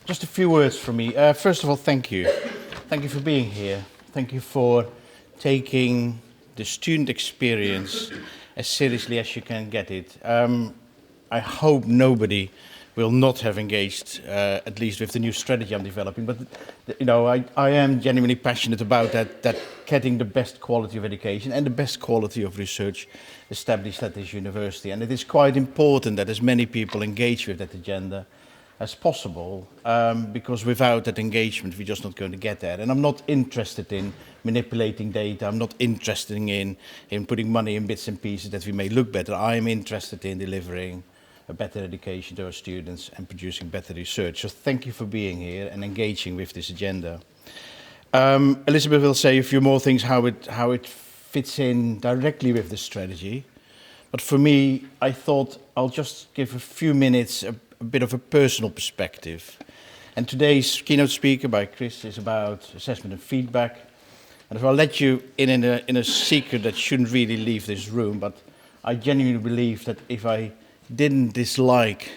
Just a few words from me. First of all, thank you. Thank you for being here. Thank you for taking the student experience as seriously as you can get it. I hope nobody will not have engaged, at least with the new strategy I'm developing. But I am genuinely passionate about that getting the best quality of education and the best quality of research established at this university. And it is quite important that as many people engage with that agenda as possible, because without that engagement, we're just not going to get there. And I'm not interested in manipulating data. I'm not interested in putting money in bits and pieces that we may look better. I'm interested in delivering a better education to our students and producing better research. So thank you for being here and engaging with this agenda. Elizabeth will say a few more things how it fits in directly with the strategy. But for me, I thought I'll just give a few minutes a bit of a personal perspective. And today's keynote speaker by Chris is about assessment and feedback. And I'll let you in a secret that shouldn't really leave this room, but I genuinely believe that if I didn't dislike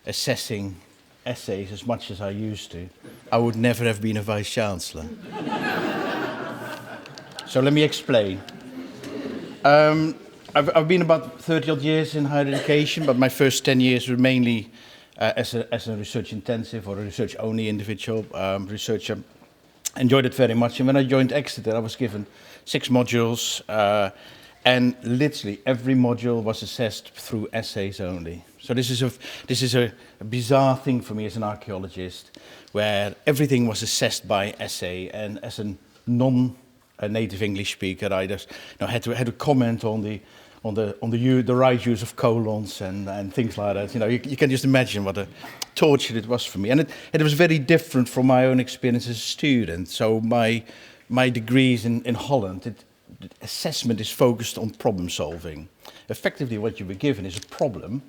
assessing essays as much as I used to, I would never have been a Vice-Chancellor. So let me explain. I've been about 30 odd years in higher education, but my first 10 years were mainly as a research intensive or a research only individual researcher. Enjoyed it very much. And when I joined Exeter, I was given 6 modules, and literally every module was assessed through essays only. So this is a bizarre thing for me as an archaeologist, where everything was assessed by essay, and as a non-native English speaker, I just had to comment on the right use of colons and things like that. You can just imagine what a torture it was for me, and it was very different from my own experience as a student. So my degrees in Holland, assessment is focused on problem solving. Effectively, what you were given is a problem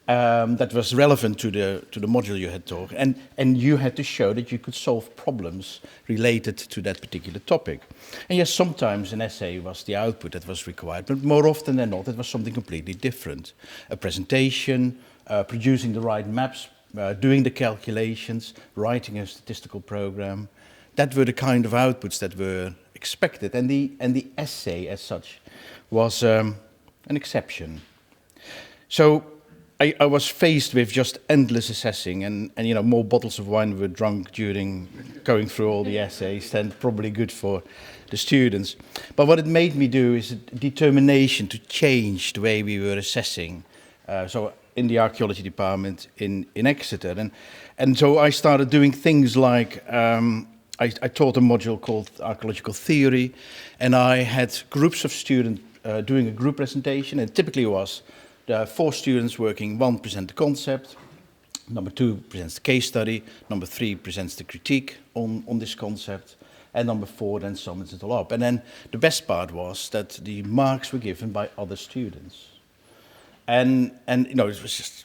that was relevant to the module you had taught, and you had to show that you could solve problems related to that particular topic. And yes, sometimes an essay was the output that was required, but more often than not, it was something completely different. A presentation, producing the right maps, doing the calculations, writing a statistical program. That were the kind of outputs that were expected, and the essay as such was an exception. So I was faced with just endless assessing, and more bottles of wine were drunk during going through all the essays than probably good for the students. But what it made me do is a determination to change the way we were assessing. So in the archaeology department in Exeter, and so I started doing things like I taught a module called archaeological theory, and I had groups of students doing a group presentation, and typically it was 4 students working. 1 presents the concept, number 2 presents the case study, number 3 presents the critique on this concept, and number 4 then sums it all up. And then the best part was that the marks were given by other students. And it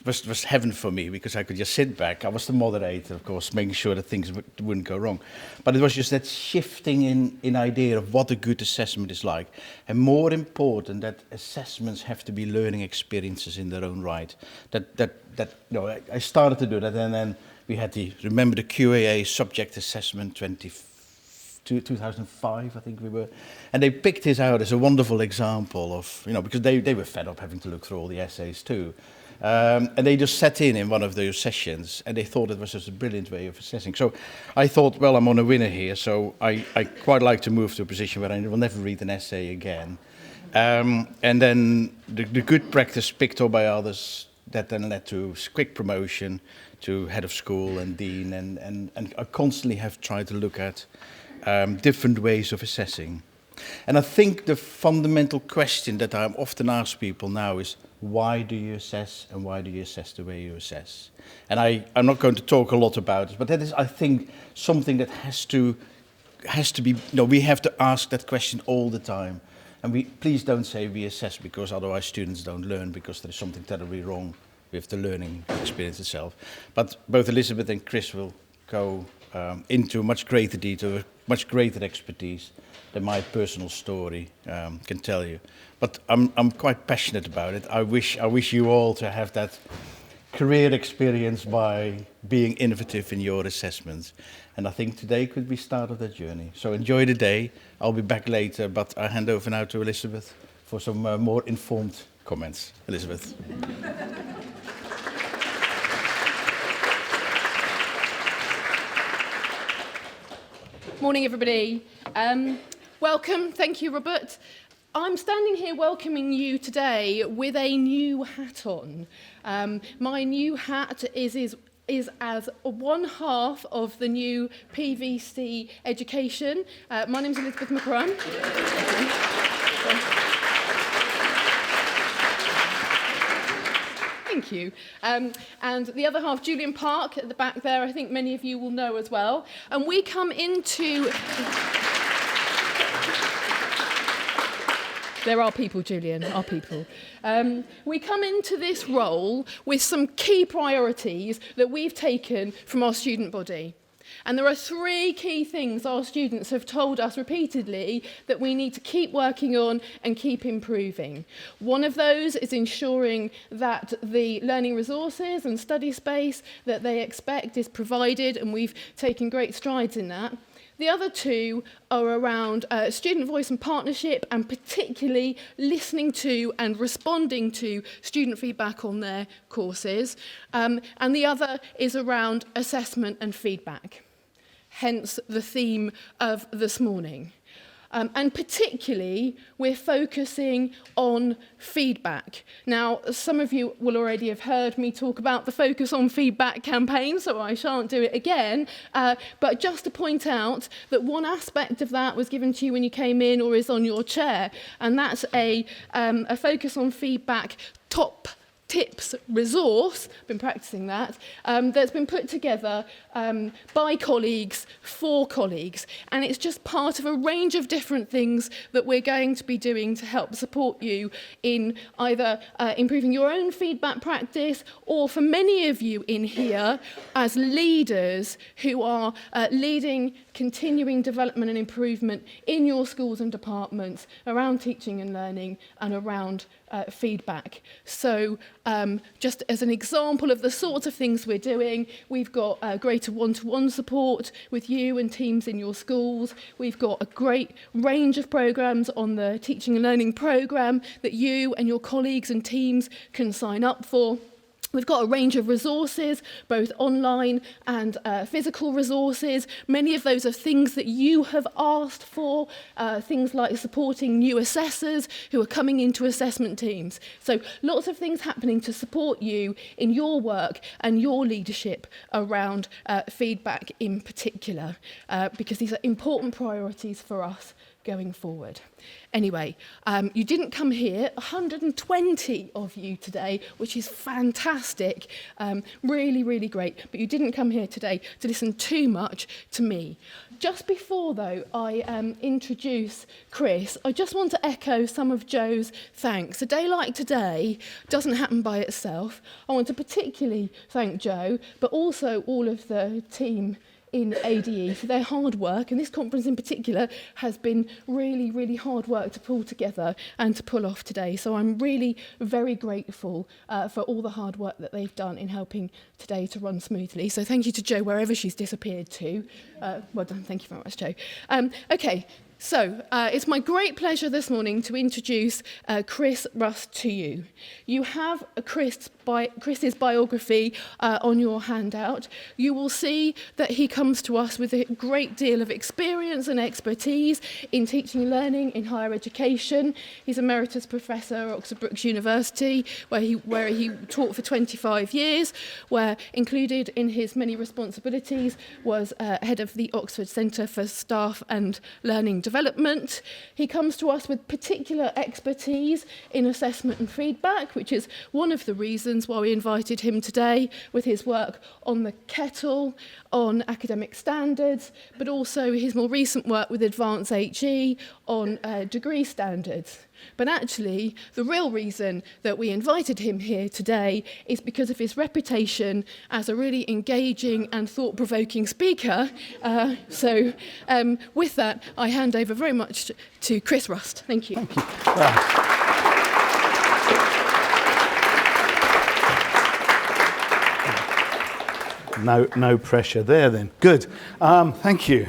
was heaven for me, because I could just sit back. I was the moderator, of course, making sure that things wouldn't go wrong. But it was just that shifting in idea of what a good assessment is like. And more important, that assessments have to be learning experiences in their own right. I started to do that, and then we had remember the QAA subject assessment 2005, I think we were, and they picked this out as a wonderful example of, because they were fed up having to look through all the essays too, and they just sat in one of those sessions, and they thought it was just a brilliant way of assessing. So I thought, well, I'm on a winner here, so I quite like to move to a position where I will never read an essay again, and then the good practice picked up by others, that then led to quick promotion to head of school and dean, and I constantly have tried to look at different ways of assessing. And I think the fundamental question that I often ask people now is, why do you assess, and why do you assess the way you assess? And I'm not going to talk a lot about it, but that is, I think, something that has to be, we have to ask that question all the time. And please don't say we assess because otherwise students don't learn, because there is something terribly wrong with the learning experience itself. But both Elizabeth and Chris will go into much greater detail, much greater expertise than my personal story can tell you. But I'm quite passionate about it. I wish you all to have that career experience by being innovative in your assessments. And I think today could be start of that journey. So enjoy the day. I'll be back later, but I hand over now to Elizabeth for some more informed comments. Elizabeth. Morning, everybody. Welcome. Thank you, Robert. I'm standing here welcoming you today with a new hat on. My new hat is as one half of the new PVC education. My name's Elizabeth McRun. Thank you. And the other half, Julian Park, at the back there, I think many of you will know as well. And we come into... There are people, Julian, are people. We come into this role with some key priorities that we've taken from our student body. And there are 3 key things our students have told us repeatedly that we need to keep working on and keep improving. One of those is ensuring that the learning resources and study space that they expect is provided, and we've taken great strides in that. The other 2 are around student voice and partnership, and particularly listening to and responding to student feedback on their courses. And the other is around assessment and feedback, hence the theme of this morning. And particularly, we're focusing on feedback. Now, some of you will already have heard me talk about the Focus on Feedback campaign, so I shan't do it again. But just to point out that one aspect of that was given to you when you came in or is on your chair, and that's a Focus on Feedback top tips resource, been practicing that, that's been put together by colleagues, for colleagues, and it's just part of a range of different things that we're going to be doing to help support you in either improving your own feedback practice, or for many of you in here as leaders who are leading continuing development and improvement in your schools and departments around teaching and learning and around feedback. So just as an example of the sorts of things we're doing, we've got greater one-to-one support with you and teams in your schools. We've got a great range of programs on the teaching and learning program that you and your colleagues and teams can sign up for. We've got a range of resources, both online and physical resources. Many of those are things that you have asked for, things like supporting new assessors who are coming into assessment teams. So lots of things happening to support you in your work and your leadership around feedback in particular, because these are important priorities for us going forward. Anyway, you didn't come here, 120 of you today, which is fantastic, really, really great, but you didn't come here today to listen too much to me. Just before, though, I introduce Chris, I just want to echo some of Joe's thanks. A day like today doesn't happen by itself. I want to particularly thank Joe, but also all of the team in ADE for their hard work, and this conference in particular has been really, really hard work to pull together and to pull off today. So I'm really very grateful for all the hard work that they've done in helping today to run smoothly. So thank you to Jo wherever she's disappeared to. Well done, thank you very much, Jo. Okay. So, it's my great pleasure this morning to introduce Chris Rust to you. You have Chris's biography on your handout. You will see that he comes to us with a great deal of experience and expertise in teaching and learning in higher education. He's Emeritus Professor at Oxford Brookes University, where he taught for 25 years, where included in his many responsibilities was head of the Oxford Centre for Staff and Learning Development. He comes to us with particular expertise in assessment and feedback, which is one of the reasons why we invited him today, with his work on the kettle, on academic standards, but also his more recent work with Advanced HE on degree standards. But actually, the real reason that we invited him here today is because of his reputation as a really engaging and thought-provoking speaker. So with that, I hand over very much to Chris Rust. Thank you. Thank you. Well, No pressure there then. Good. Thank you.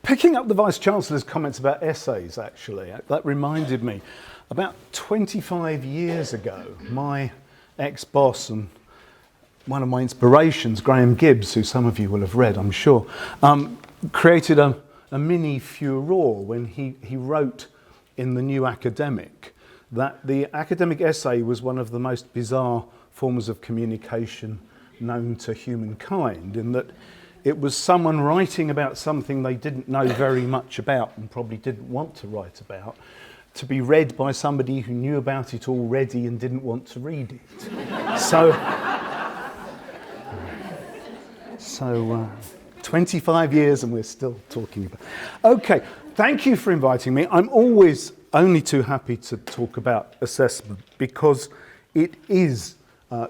Picking up the Vice-Chancellor's comments about essays, actually, that reminded me. About 25 years ago, my ex-boss and one of my inspirations, Graham Gibbs, who some of you will have read, I'm sure, created a mini furore when he wrote in the New Academic that the academic essay was one of the most bizarre forms of communication known to humankind, in that it was someone writing about something they didn't know very much about and probably didn't want to write about, to be read by somebody who knew about it already and didn't want to read it. So 25 years and we're still talking about it. Okay, thank you for inviting me. I'm always only too happy to talk about assessment because it is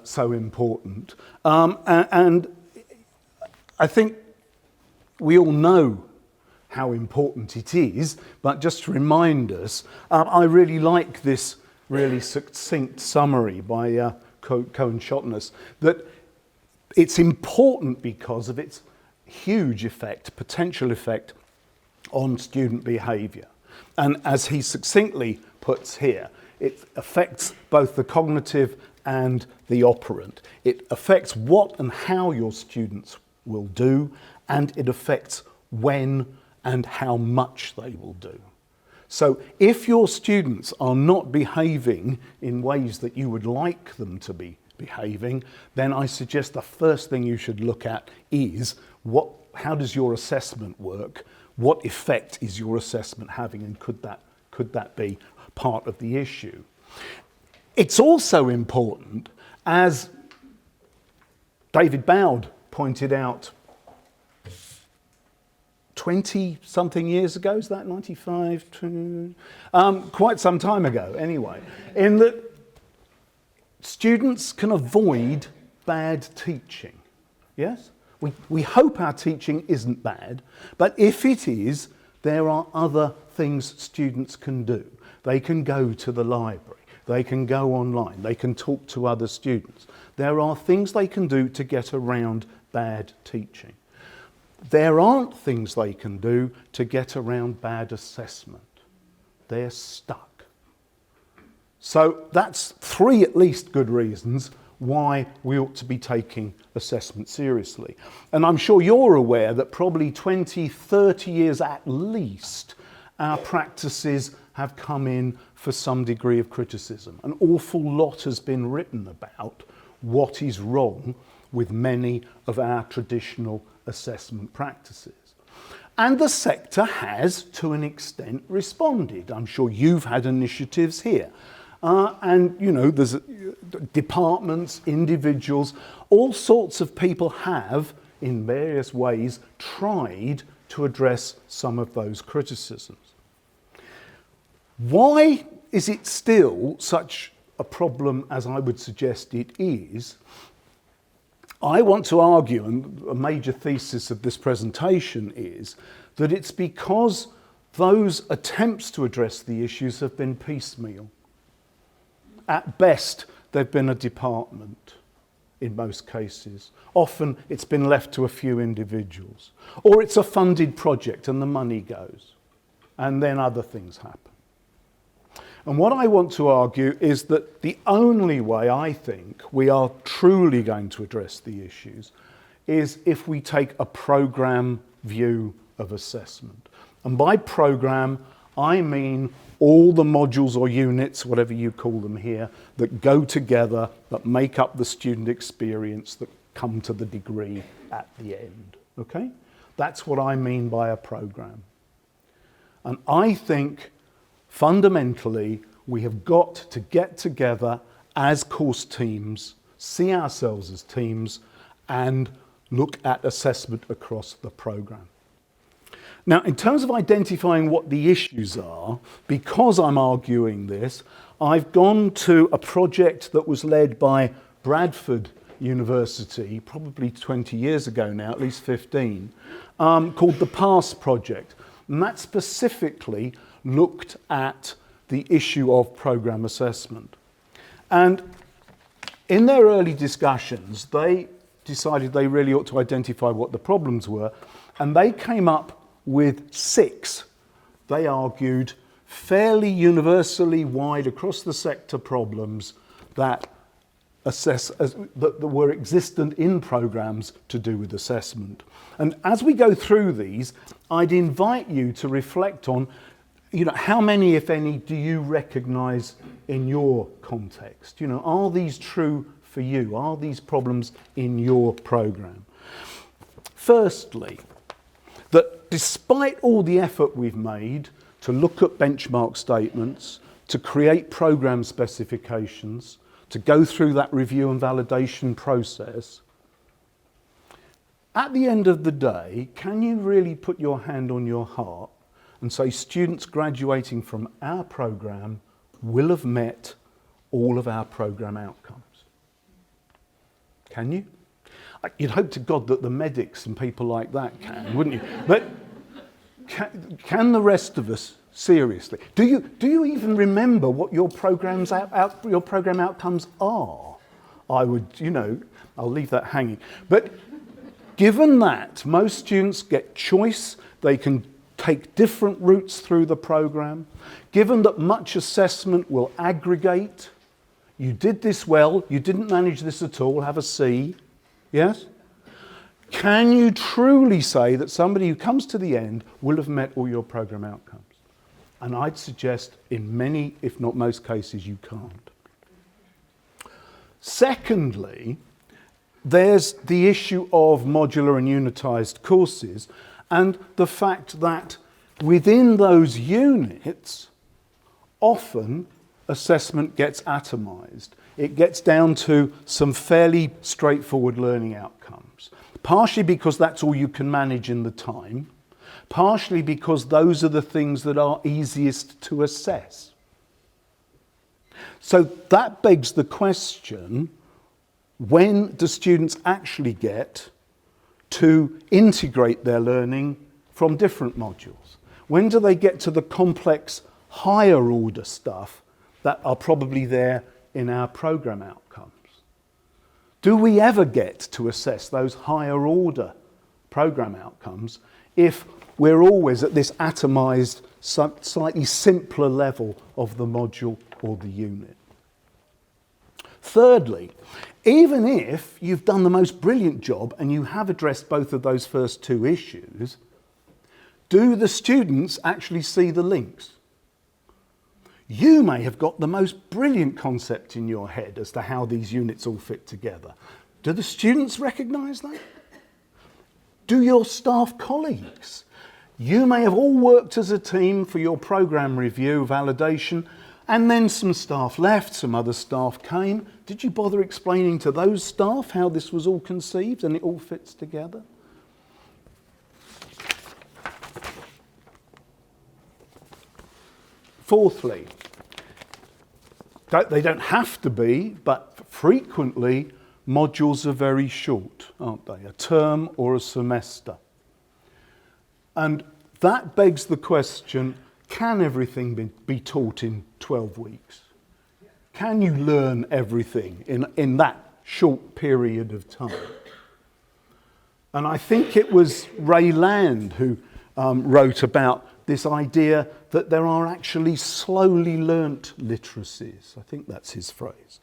so important. And I think we all know how important it is, but just to remind us, I really like this really succinct summary by Cohen Shotness, that it's important because of its huge effect, potential effect on student behaviour. And as he succinctly puts here, it affects both the cognitive and the operant. It affects what and how your students will do, and it affects when and how much they will do. So if your students are not behaving in ways that you would like them to be behaving, then I suggest the first thing you should look at is how does your assessment work? What effect is your assessment having, and could that be part of the issue? It's also important, as David Bowd pointed out 20-something years ago, is that 95? Quite some time ago, anyway, in that students can avoid bad teaching, yes? We hope our teaching isn't bad, but if it is, there are other things students can do. They can go to the library, they can go online, they can talk to other students. There are things they can do to get around bad teaching. There aren't things they can do to get around bad assessment. They're stuck. So that's 3 at least good reasons why we ought to be taking assessment seriously. And I'm sure you're aware that probably 20, 30 years at least, our practices have come in for some degree of criticism. An awful lot has been written about what is wrong with many of our traditional assessment practices. And the sector has, to an extent, responded. I'm sure you've had initiatives here. And, you know, there's departments, individuals, all sorts of people have, in various ways, tried to address some of those criticisms. Why is it still such a problem as I would suggest it is? I want to argue, and a major thesis of this presentation is, that it's because those attempts to address the issues have been piecemeal. At best, they've been a department in most cases. Often it's been left to a few individuals. Or it's a funded project and the money goes, and then other things happen. And what I want to argue is that the only way I think we are truly going to address the issues is if we take a programme view of assessment. And by programme, I mean all the modules or units, whatever you call them here, that go together, that make up the student experience, that come to the degree at the end. Okay? That's what I mean by a programme. And I think fundamentally, we have got to get together as course teams, see ourselves as teams, and look at assessment across the programme. Now, in terms of identifying what the issues are, because I'm arguing this, I've gone to a project that was led by Bradford University, probably 20 years ago now, at least 15, called the PASS Project. And that specifically looked at the issue of programme assessment. And in their early discussions, they decided they really ought to identify what the problems were, and they came up with 6, they argued, fairly universally wide across the sector problems that that were existent in programs to do with assessment. And as we go through these, I'd invite you to reflect on, how many, if any, do you recognise in your context? Are these true for you? Are these problems in your program? Firstly, that despite all the effort we've made to look at benchmark statements, to create program specifications, to go through that review and validation process, at the end of the day, can you really put your hand on your heart and say students graduating from our program will have met all of our program outcomes? Can you? You'd hope to God that the medics and people like that can, wouldn't you? But can the rest of us, seriously? Do you even remember what your program outcomes are? I would, I'll leave that hanging. But given that most students get choice, they can take different routes through the program, given that much assessment will aggregate, you did this well, you didn't manage this at all, have a C, yes? Can you truly say that somebody who comes to the end will have met all your program outcomes? And I'd suggest in many, if not most cases, you can't. Secondly, there's the issue of modular and unitised courses and the fact that within those units, often assessment gets atomised. It gets down to some fairly straightforward learning outcomes, partially because that's all you can manage in the time, partially because those are the things that are easiest to assess. So that begs the question, when do students actually get to integrate their learning from different modules? When do they get to the complex higher order stuff that are probably there in our program outcomes? Do we ever get to assess those higher order program outcomes if we're always at this atomised, slightly simpler level of the module or the unit? Thirdly, even if you've done the most brilliant job and you have addressed both of those first 2 issues, do the students actually see the links? You may have got the most brilliant concept in your head as to how these units all fit together. Do the students recognise that? Do your staff colleagues? You may have all worked as a team for your program review, validation, and then some staff left, some other staff came. Did you bother explaining to those staff how this was all conceived and it all fits together? Fourthly, they don't have to be, but frequently modules are very short, aren't they? A term or a semester. And that begs the question, can everything be taught in 12 weeks? Can you learn everything in that short period of time? And I think it was Ray Land who wrote about this idea that there are actually slowly learnt literacies. I think that's his phrase.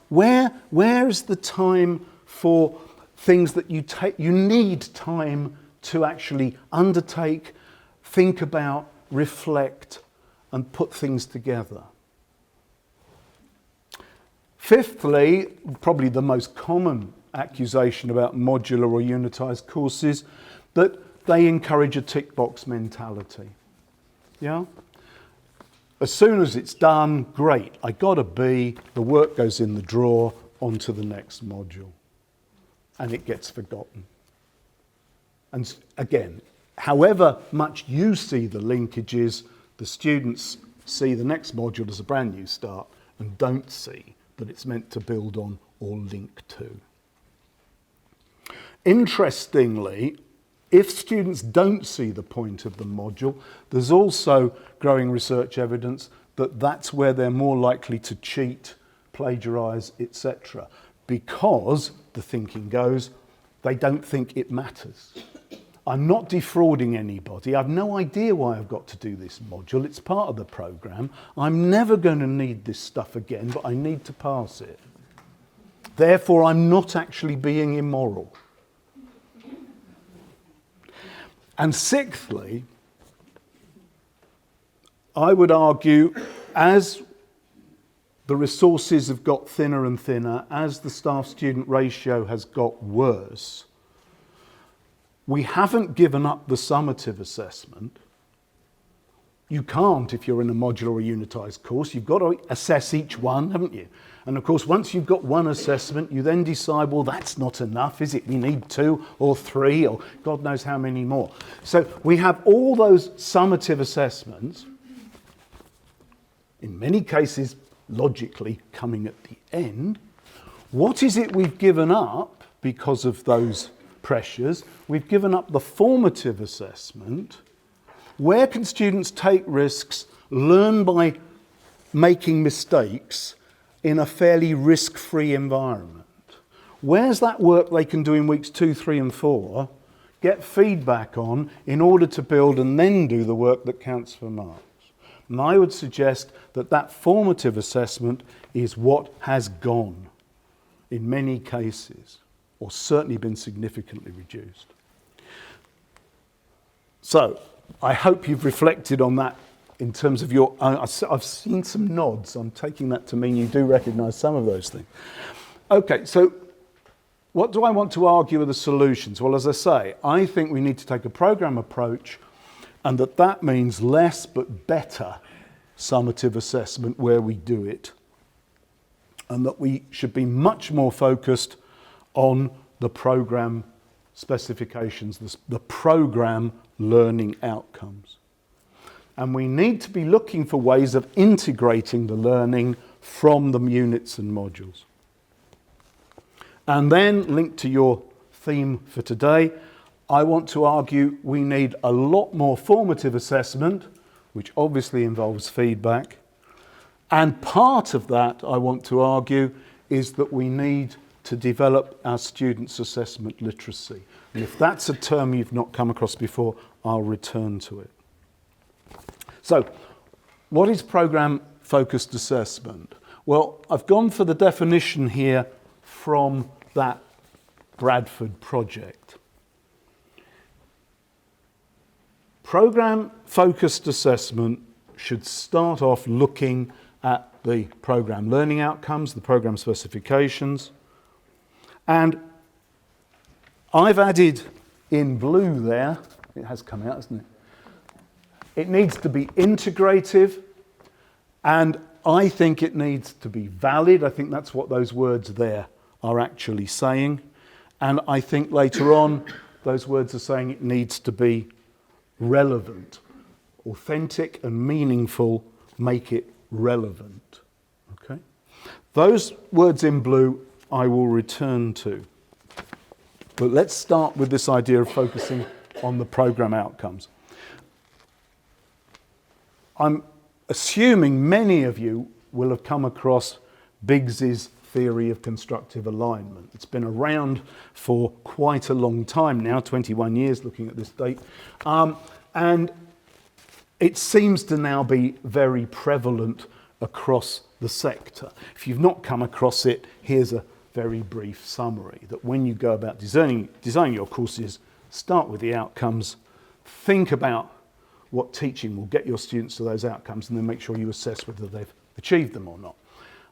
Where is the time for things that you need time to actually undertake, think about, reflect, and put things together? Fifthly, probably the most common accusation about modular or unitised courses, that they encourage a tick box mentality. Yeah? As soon as it's done, great, I got a B, the work goes in the drawer, on to the next module. And it gets forgotten. And again, however much you see the linkages, the students see the next module as a brand new start and don't see that it's meant to build on or link to. Interestingly, if students don't see the point of the module, there's also growing research evidence that that's where they're more likely to cheat, plagiarise, etc. because, the thinking goes, they don't think it matters. I'm not defrauding anybody. I've no idea why I've got to do this module. It's part of the programme. I'm never going to need this stuff again, but I need to pass it. Therefore, I'm not actually being immoral. And sixthly, I would argue, as the resources have got thinner and thinner, as the staff-student ratio has got worse, we haven't given up the summative assessment. You can't if you're in a modular or unitised course. You've got to assess each one, haven't you? And of course, once you've got one assessment, you then decide, well, that's not enough, is it? We need 2 or 3 or God knows how many more. So we have all those summative assessments, in many cases, logically coming at the end. What is it we've given up because of those pressures? We've given up the formative assessment. Where can students take risks, learn by making mistakes in a fairly risk-free environment? Where's that work they can do in weeks 2, 3 and 4, get feedback on in order to build and then do the work that counts for marks? And I would suggest that that formative assessment is what has gone in many cases, or certainly been significantly reduced. So, I hope you've reflected on that in terms of your... I've seen some nods. I'm taking that to mean you do recognise some of those things. Okay, so what do I want to argue are the solutions? Well, as I say, I think we need to take a programme approach, and that means less but better summative assessment where we do it, and that we should be much more focused on the programme specifications, the programme learning outcomes. And we need to be looking for ways of integrating the learning from the units and modules. And then, linked to your theme for today, I want to argue we need a lot more formative assessment, which obviously involves feedback. And part of that, I want to argue, is that we need to develop our students' assessment literacy. And if that's a term you've not come across before, I'll return to it. So, what is programme-focused assessment? Well, I've gone for the definition here from that Bradford project. Programme-focused assessment should start off looking at the programme learning outcomes, the programme specifications, and I've added in blue there, it has come out, hasn't it? It needs to be integrative, and I think it needs to be valid. I think that's what those words there are actually saying. And I think later on, those words are saying it needs to be relevant. Authentic and meaningful make it relevant. Okay? Those words in blue I will return to. But let's start with this idea of focusing on the programme outcomes. I'm assuming many of you will have come across Biggs's theory of constructive alignment. It's been around for quite a long time now, 21 years looking at this date. And it seems to now be very prevalent across the sector. If you've not come across it, here's a very brief summary, that when you go about designing your courses, start with the outcomes, think about what teaching will get your students to those outcomes, and then make sure you assess whether they've achieved them or not.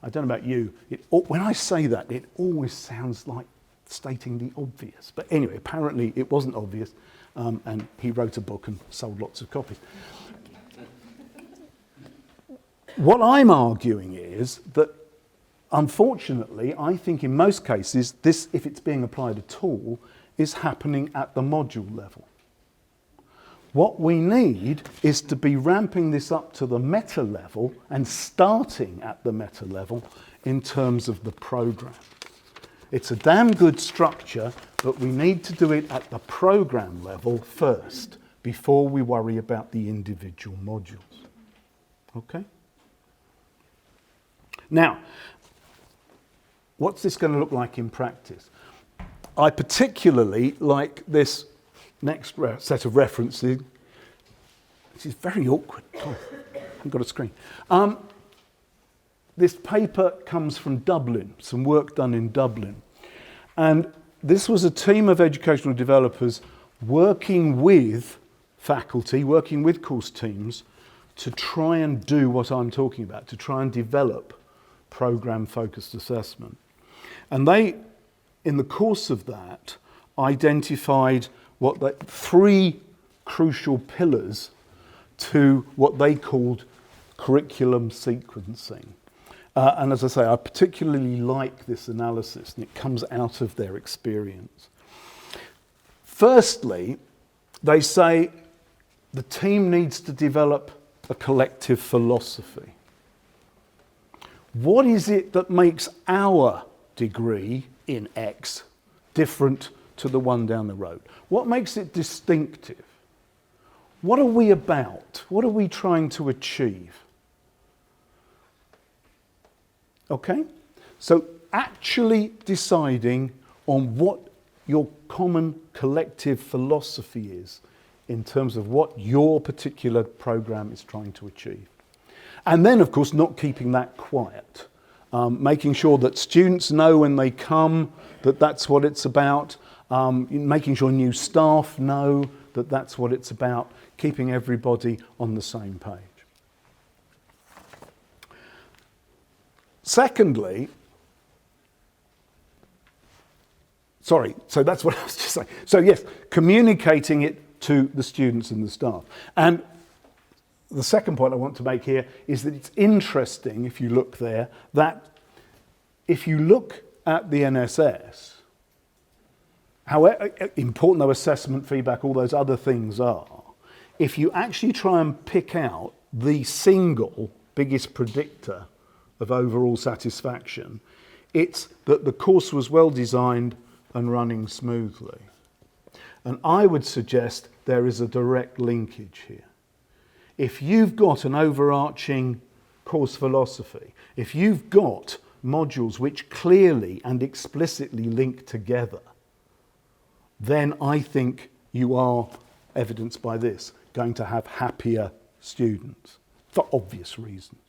I don't know about you, when I say that, it always sounds like stating the obvious. But anyway, apparently it wasn't obvious, and he wrote a book and sold lots of copies. What I'm arguing is that, unfortunately, I think in most cases, this, if it's being applied at all, is happening at the module level. What we need is to be ramping this up to the meta level and starting at the meta level in terms of the programme. It's a damn good structure, but we need to do it at the programme level first before we worry about the individual modules. Okay? Now, what's this going to look like in practice? I particularly like this next set of references. This is very awkward. Oh, I haven't got a screen. This paper comes from Dublin, some work done in Dublin. And this was a team of educational developers working with faculty, working with course teams to try and do what I'm talking about, to try and develop program-focused assessment. And they, in the course of that, identified three crucial pillars to what they called curriculum sequencing. And as I say, I particularly like this analysis, and it comes out of their experience. Firstly, they say the team needs to develop a collective philosophy. What is it that makes our degree in X different to the one down the road? What makes it distinctive? What are we about? What are we trying to achieve? Okay? So actually deciding on what your common collective philosophy is in terms of what your particular program is trying to achieve. And then, of course, not keeping that quiet. Making sure that students know when they come that that's what it's about. Making sure new staff know that that's what it's about. Keeping everybody on the same page. Secondly, so that's what I was just saying. So yes, communicating it to the students and the staff. And the second point I want to make here is that it's interesting, if you look there, that if you look at the NSS, however important though assessment, feedback, all those other things are, if you actually try and pick out the single biggest predictor of overall satisfaction, it's that the course was well designed and running smoothly. And I would suggest there is a direct linkage here. If you've got an overarching course philosophy, if you've got modules which clearly and explicitly link together, then I think you are, evidenced by this, going to have happier students, for obvious reasons.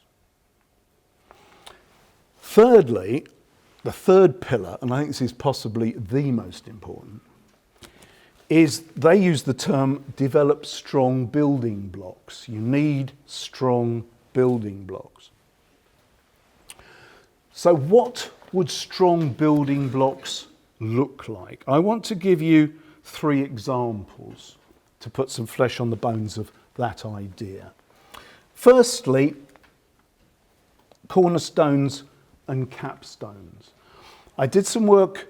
Thirdly, the third pillar, and I think this is possibly the most important, is they use the term develop strong building blocks. You need strong building blocks. So what would strong building blocks look like? I want to give you 3 examples to put some flesh on the bones of that idea. Firstly, cornerstones and capstones. I did some work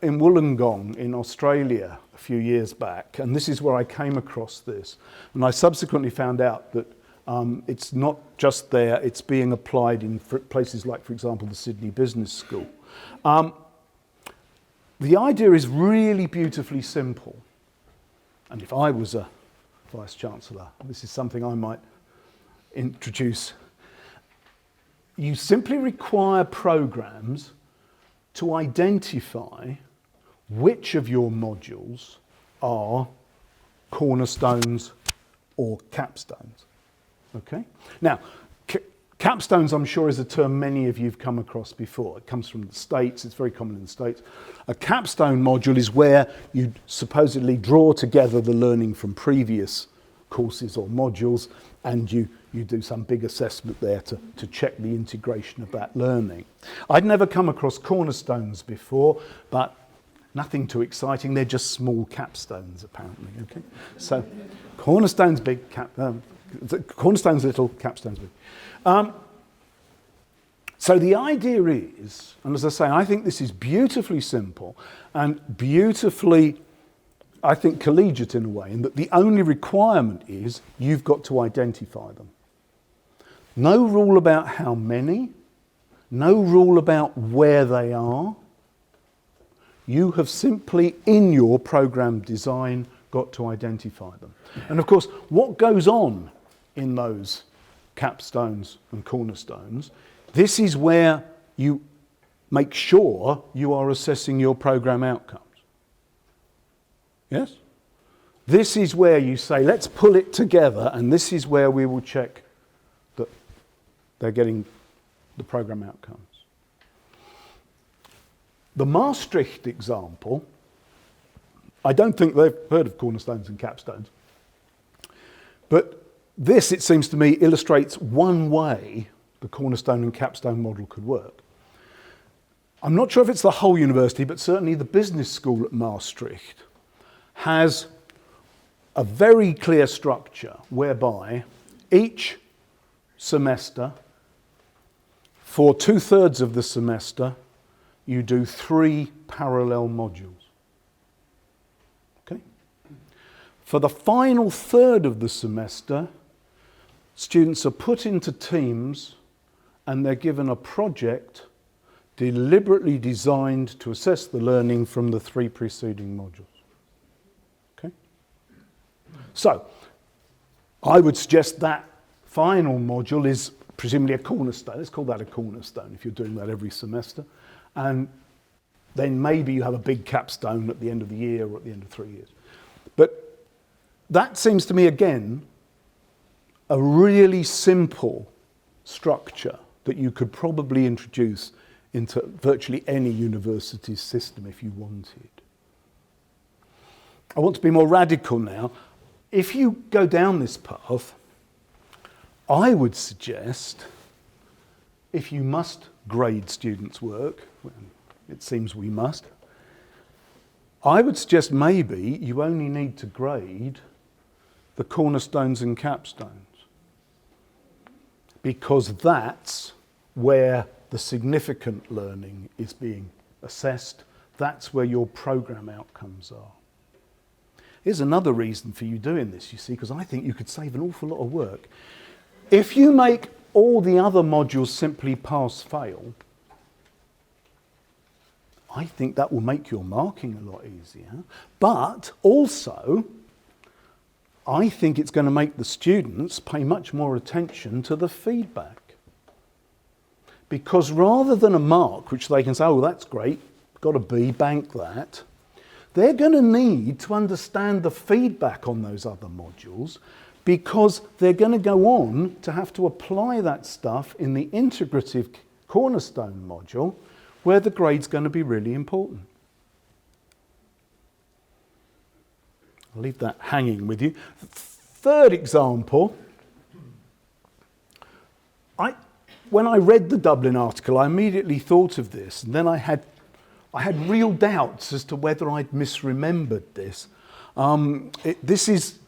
in Wollongong in Australia a few years back, and this is where I came across this. And I subsequently found out that it's not just there, it's being applied in places like, for example, the Sydney Business School. The idea is really beautifully simple. And if I was a Vice-Chancellor, this is something I might introduce. You simply require programs to identify which of your modules are cornerstones or capstones. Okay? Now, capstones, I'm sure, is a term many of you have come across before. It comes from the States, it's very common in the States. A capstone module is where you supposedly draw together the learning from previous courses or modules, and you do some big assessment there to check the integration of that learning. I'd never come across cornerstones before, but nothing too exciting. They're just small capstones, apparently. Okay, so cornerstones big, cornerstones little, capstones big. So the idea is, and as I say, I think this is beautifully simple and beautifully, I think, collegiate in a way, in that the only requirement is you've got to identify them. No rule about how many, no rule about where they are. You have simply, in your program design, got to identify them. And of course, what goes on in those capstones and cornerstones, this is where you make sure you are assessing your program outcomes. Yes? This is where you say, let's pull it together, and this is where we will check that they're getting the program outcomes. The Maastricht example, I don't think they've heard of cornerstones and capstones, but this, it seems to me, illustrates one way the cornerstone and capstone model could work. I'm not sure if it's the whole university, but certainly the business school at Maastricht has a very clear structure whereby each semester, for 2/3 of the semester, you do 3 parallel modules. Okay? For the final third of the semester, students are put into teams and they're given a project deliberately designed to assess the learning from the 3 preceding modules. Okay? So, I would suggest that final module is presumably a cornerstone. Let's call that a cornerstone if you're doing that every semester. And then maybe you have a big capstone at the end of the year or at the end of 3 years. But that seems to me, again, a really simple structure that you could probably introduce into virtually any university's system if you wanted. I want to be more radical now. If you go down this path, I would suggest, if you must grade students' work, well, it seems we must, I would suggest maybe you only need to grade the cornerstones and capstones, because that's where the significant learning is being assessed. That's where your program outcomes are. Here's another reason for you doing this, you see, because I think you could save an awful lot of work. If you make all the other modules simply pass-fail, I think that will make your marking a lot easier. But also, I think it's going to make the students pay much more attention to the feedback. Because rather than a mark, which they can say, oh, that's great, got a B, bank that, they're going to need to understand the feedback on those other modules, because they're going to go on to have to apply that stuff in the integrative cornerstone module, where the grade's going to be really important. I'll leave that hanging with you. Third example, when I read the Dublin article, I immediately thought of this, and then I had real doubts as to whether I'd misremembered this. This is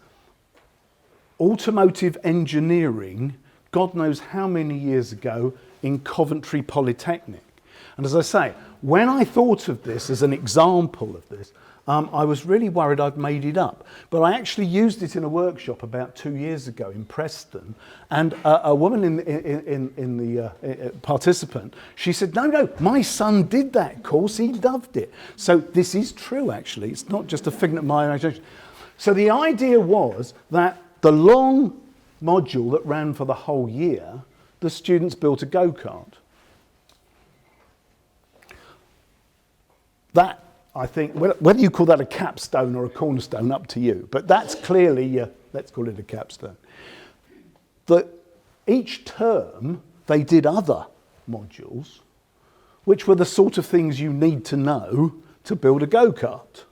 automotive engineering, God knows how many years ago, in Coventry Polytechnic. And as I say, when I thought of this as an example of this, I was really worried I'd made it up. But I actually used it in a workshop about 2 years ago in Preston, and a woman in the participant, she said, no, my son did that course, he loved it. So this is true, actually. It's not just a figment of my imagination. So the idea was that the long module that ran for the whole year, the students built a go-kart. That, I think, whether you call that a capstone or a cornerstone, up to you. But that's clearly, let's call it a capstone. Each term, they did other modules, which were the sort of things you need to know to build a go-kart.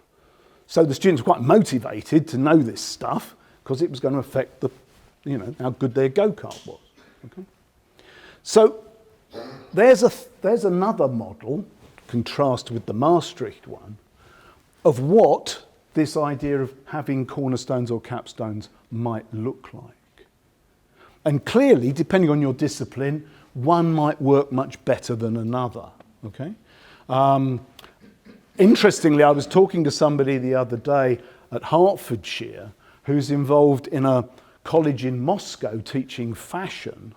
So the students were quite motivated to know this stuff, because it was going to affect how good their go-kart was. Okay? So there's another model, contrast with the Maastricht one, of what this idea of having cornerstones or capstones might look like. And clearly, depending on your discipline, one might work much better than another. Okay? Interestingly, I was talking to somebody the other day at Hertfordshire who's involved in a college in Moscow teaching fashion,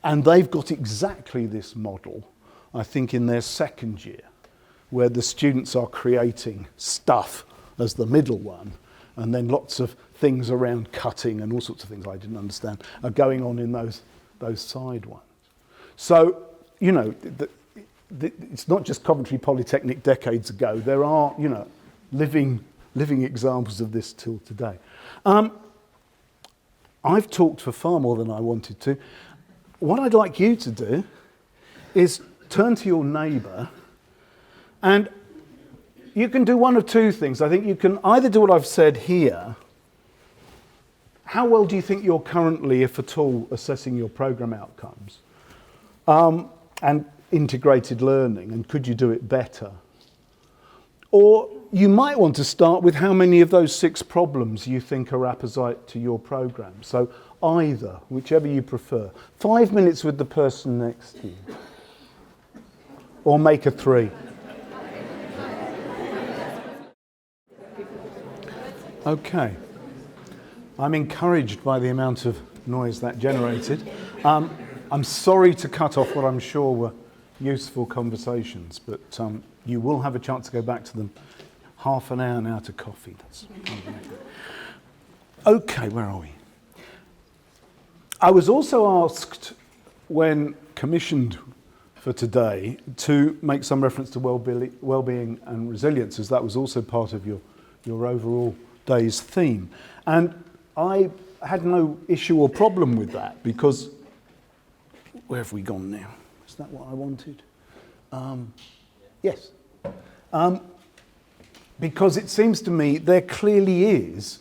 and they've got exactly this model, I think, in their second year, where the students are creating stuff as the middle one, and then lots of things around cutting and all sorts of things I didn't understand are going on in those side ones. So, it's not just Coventry Polytechnic decades ago. There are, you know, living examples of this till today. I've talked for far more than I wanted to. What I'd like you to do is turn to your neighbour, and you can do one of two things. I think you can either do what I've said here. How well do you think you're currently, if at all, assessing your programme outcomes? And integrated learning, and could you do it better? Or you might want to start with how many of those 6 problems you think are apposite to your programme. So either, whichever you prefer. 5 minutes with the person next to you. Or make a 3. Okay. I'm encouraged by the amount of noise that generated. I'm sorry to cut off what I'm sure were useful conversations, but you will have a chance to go back to them. Half an hour now to coffee. Okay, where are we? I was also asked, when commissioned for today, to make some reference to well-being and resilience, as that was also part of your overall day's theme. And I had no issue or problem with that, because where have we gone now? Is that what I wanted? Yes. Because it seems to me there clearly is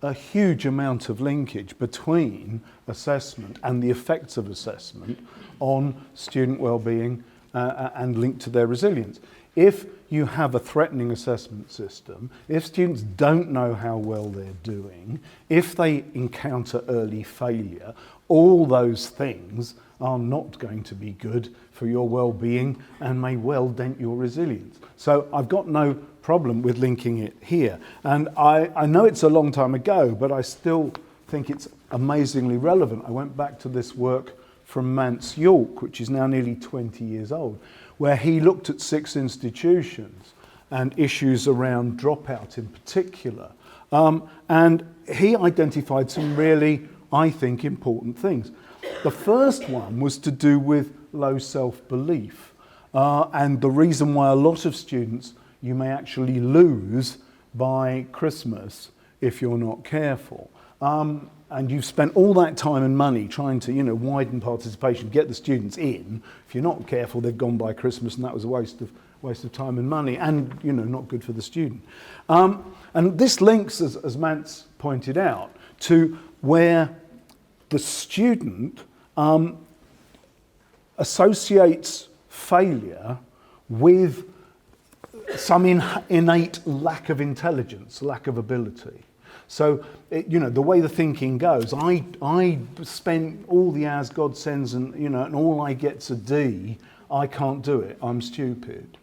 a huge amount of linkage between assessment and the effects of assessment on student well-being and linked to their resilience. If you have a threatening assessment system, if students don't know how well they're doing, if they encounter early failure, all those things are not going to be good for your well-being and may well dent your resilience. So I've got no problem with linking it here. And I know it's a long time ago, but I still think it's amazingly relevant. I went back to this work from Mance York, which is now nearly 20 years old, where he looked at 6 institutions and issues around dropout in particular. And he identified some really, I think, important things. The first one was to do with low self-belief, and the reason why a lot of students you may actually lose by Christmas if you're not careful. And you've spent all that time and money trying to, widen participation, get the students in. If you're not careful, they've gone by Christmas, and that was a waste of time and money, and not good for the student. And this links, as Mance pointed out, to where the student associates failure with some innate lack of intelligence, lack of ability. So, the way the thinking goes, I spent all the hours God sends and all I get's a D, I can't do it, I'm stupid.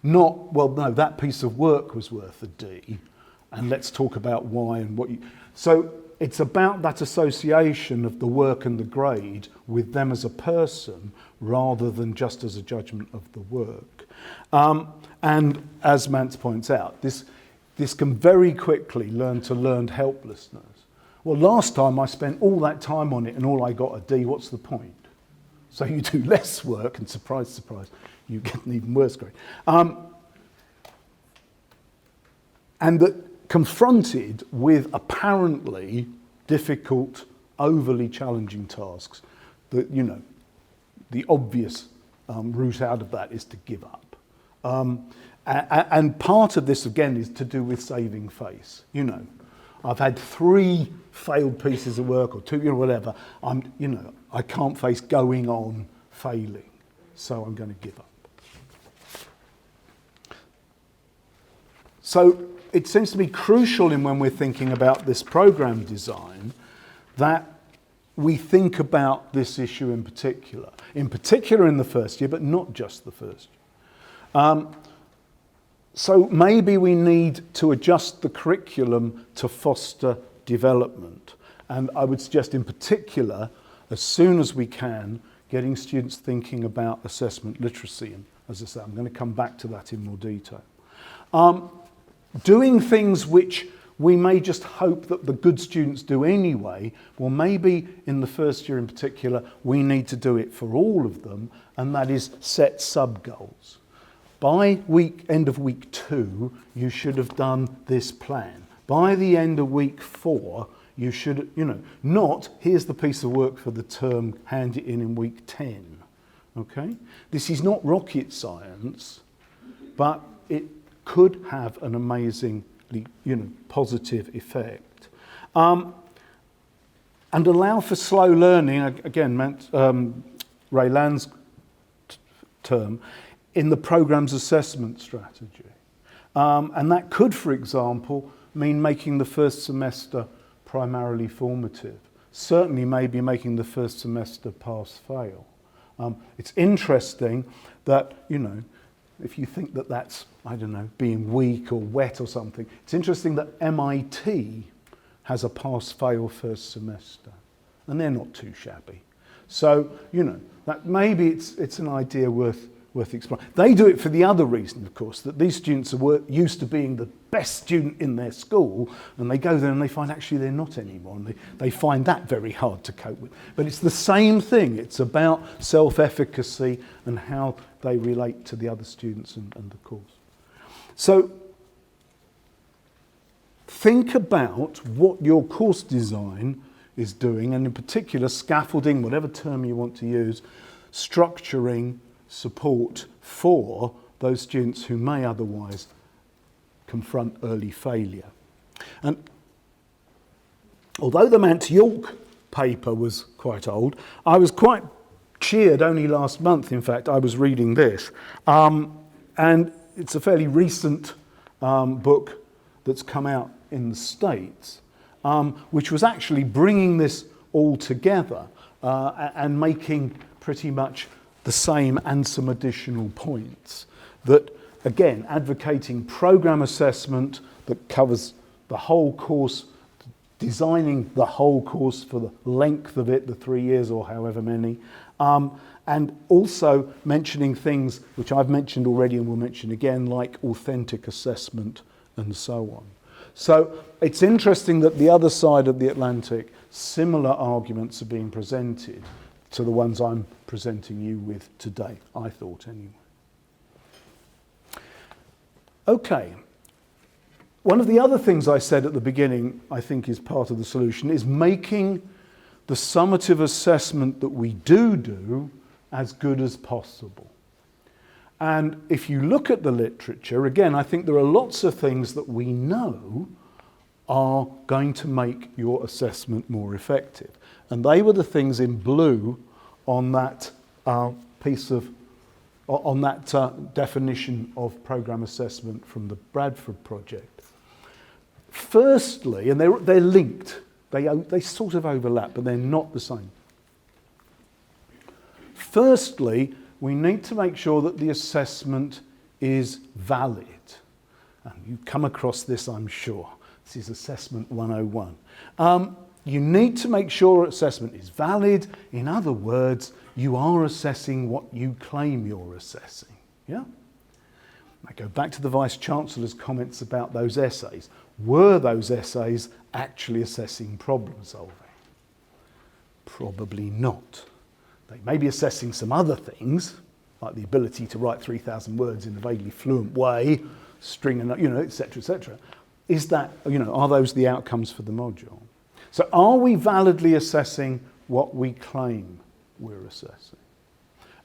Not, well, no, that piece of work was worth a D, and let's talk about why and what you... So, it's about that association of the work and the grade with them as a person rather than just as a judgment of the work. And as Mance points out, this can very quickly learn to learned helplessness. Well, last time I spent all that time on it and all I got a D, what's the point? So you do less work and surprise, surprise, you get an even worse grade. And that confronted with apparently difficult, overly challenging tasks, the obvious route out of that is to give up. And part of this, again, is to do with saving face. I've had 3 failed pieces of work, or 2, whatever. I can't face going on failing, so I'm going to give up. So it seems to be crucial when we're thinking about this program design that we think about this issue in particular in the first year, but not just the first year. So maybe we need to adjust the curriculum to foster development. And I would suggest in particular, as soon as we can, getting students thinking about assessment literacy. And as I say, I'm going to come back to that in more detail. Doing things which we may just hope that the good students do anyway. Well, maybe in the first year in particular, we need to do it for all of them, and that is set sub-goals. By end of week 2, you should have done this plan. By the end of week 4, you should, not, here's the piece of work for the term, hand it in week 10. Okay? This is not rocket science, but it could have an amazingly, positive effect. And allow for slow learning, again, Ray Land's term, in the programme's assessment strategy. And that could, for example, mean making the first semester primarily formative. Certainly maybe making the first semester pass-fail. It's interesting that, if you think that that's, being weak or wet or something, it's interesting that MIT has a pass-fail first semester, and they're not too shabby. So, that maybe it's an idea worth exploring. They do it for the other reason, of course, that these students are used to being the best student in their school, and they go there and they find actually they're not anymore, and they find that very hard to cope with. But it's the same thing. It's about self-efficacy and how they relate to the other students and the course. So think about what your course design is doing, and in particular scaffolding, whatever term you want to use, structuring support for those students who may otherwise confront early failure. And although the Mount York paper was quite old, I was quite cheered only last month, in fact, I was reading this. And it's a fairly recent book that's come out in the States, which was actually bringing this all together and making pretty much the same and some additional points. That, again, advocating program assessment that covers the whole course, designing the whole course for the length of it, the 3 years or however many, and also mentioning things which I've mentioned already and will mention again, like authentic assessment and so on. So it's interesting that the other side of the Atlantic, similar arguments are being presented to the ones I'm presenting you with today, I thought anyway. Okay. One of the other things I said at the beginning, I think is part of the solution, is making the summative assessment that we do as good as possible. And if you look at the literature, again, I think there are lots of things that we know are going to make your assessment more effective. And they were the things in blue on that definition of program assessment from the Bradford project. Firstly, and they're linked, they sort of overlap, but they're not the same. Firstly, we need to make sure that the assessment is valid. And you've come across this, I'm sure. This is Assessment 101. You need to make sure assessment is valid. In other words, you are assessing what you claim you're assessing. Yeah? I go back to the Vice-Chancellor's comments about those essays. Were those essays actually assessing problem solving? Probably not. They may be assessing some other things, like the ability to write 3,000 words in a vaguely fluent way, string and, etc., etc. Is that, are those the outcomes for the module? So are we validly assessing what we claim we're assessing?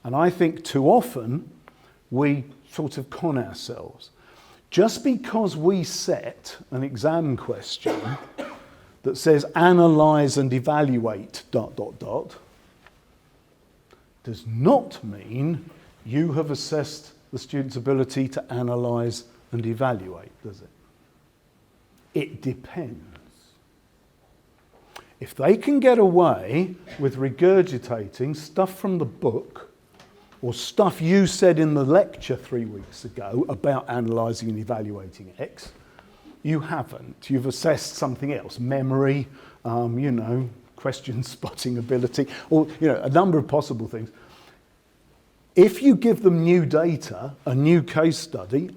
And I think too often we sort of con ourselves. Just because we set an exam question that says analyse and evaluate ... does not mean you have assessed the student's ability to analyse and evaluate, does it? It depends. If they can get away with regurgitating stuff from the book or stuff you said in the lecture 3 weeks ago about analysing and evaluating X, you haven't. You've assessed something else, memory, question spotting ability, or a number of possible things. If you give them new data, a new case study,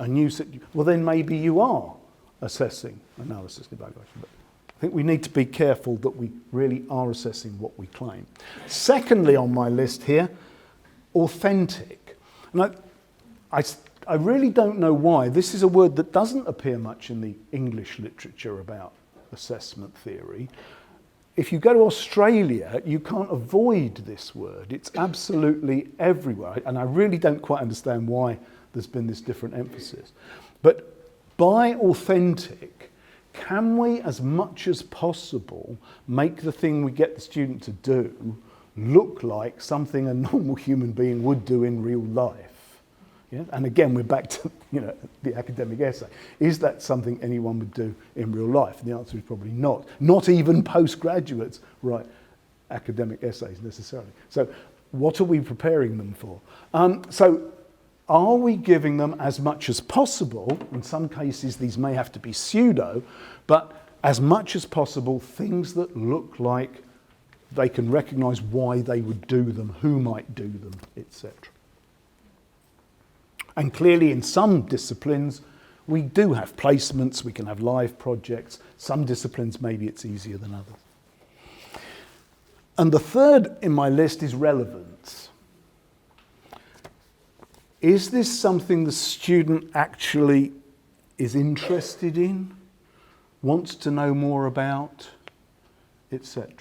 well then maybe you are assessing analysis and evaluation. But I think we need to be careful that we really are assessing what we claim. Secondly on my list here, authentic. And I really don't know why. This is a word that doesn't appear much in the English literature about assessment theory. If you go to Australia, you can't avoid this word. It's absolutely everywhere. And I really don't quite understand why there's been this different emphasis. But by authentic, can we, as much as possible, make the thing we get the student to do look like something a normal human being would do in real life? Yeah? And again, we're back to the academic essay. Is that something anyone would do in real life? And the answer is probably not. Not even postgraduates write academic essays necessarily. So what are we preparing them for? So are we giving them as much as possible? In some cases, these may have to be pseudo, but as much as possible, things that look like they can recognise why they would do them, who might do them, etc. And clearly in some disciplines, we do have placements, we can have live projects. Some disciplines, maybe it's easier than others. And the third in my list is relevance. Is this something the student actually is interested in, wants to know more about, etc.?